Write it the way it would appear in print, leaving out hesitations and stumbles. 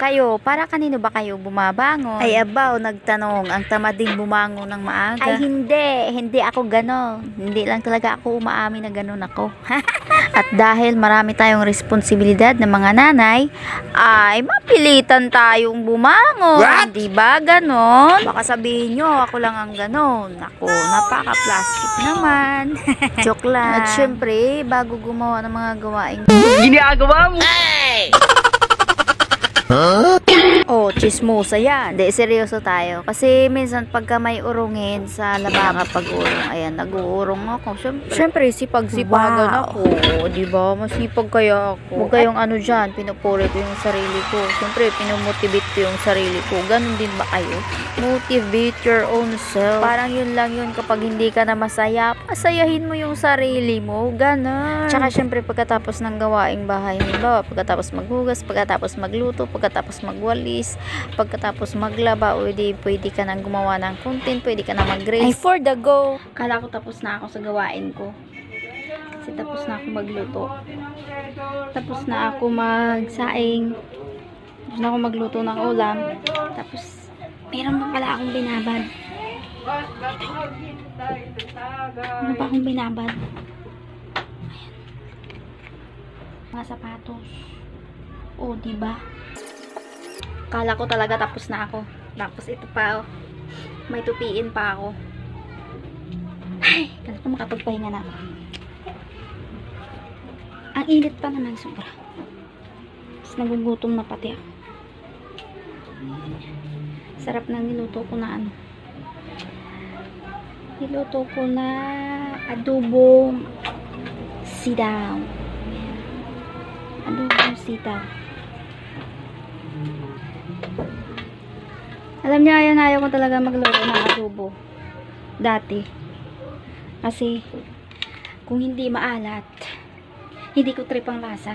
Kayo, para kanino ba kayo bumabangon? Ay abaw, nagtanong, ang tamad din bumangon ng maaga. Ay hindi ako ganon. Hindi lang talaga ako umaamin na ganon ako. At dahil marami tayong responsibilidad ng mga nanay, ay mapilitan tayong bumangon. What? Di ba ganon? Baka sabihin nyo, ako lang ang ganon. Ako, napaka-plastic naman. Joke lang. At syempre, bago gumawa ng mga gawaing Ginagawa mo! Hey! oh, chismosa yan. Hindi, seryoso tayo. Kasi minsan pagka may urungin sa labanga pag-urong, ayan, nag-uurong ako. Siyempre, sipag-sipagan ako. Diba? Masipag kaya ako. Huwag kayong ano dyan, pinupuri ko yung sarili ko. Siyempre, pinumotivate ko yung sarili ko. Ganon din ba kayo? Motivate your own self. Parang yun lang yun kapag hindi ka na masaya, pasayahin mo yung sarili mo. Ganon. Tsaka syempre, pagkatapos ng gawaing bahay, diba? Pagkatapos maghugas, pagkatapos magluto, pagkatapos magwalis, pagkatapos maglaba, pwede ka nang gumawa ng content, pwede ka na mag-race. Ay, for the go! Kala ko tapos na ako sa gawain ko. Kasi tapos na ako magluto. Tapos na ako magsaing. Tapos na ako magluto ng ulam. Tapos, meron pa pala akong binabad. Ano pa akong binabad? Ayan. Mga sapatos. Oh, diba? Kala ko talaga tapos na ako. Tapos ito pa, oh. May tupiin pa ako. Ay, kasi pa makapagpahinga na ako. Ang init pa naman sobra. Tapos nagugutom na pati ako. Sarap na niluto ko na ano. Niluto ko na adobong sitaw. Adobong sitaw. Alam niyo, ayaw ko talaga magluto ng adobo. Dati. Kasi, kung hindi maalat, hindi ko trip ang lasa.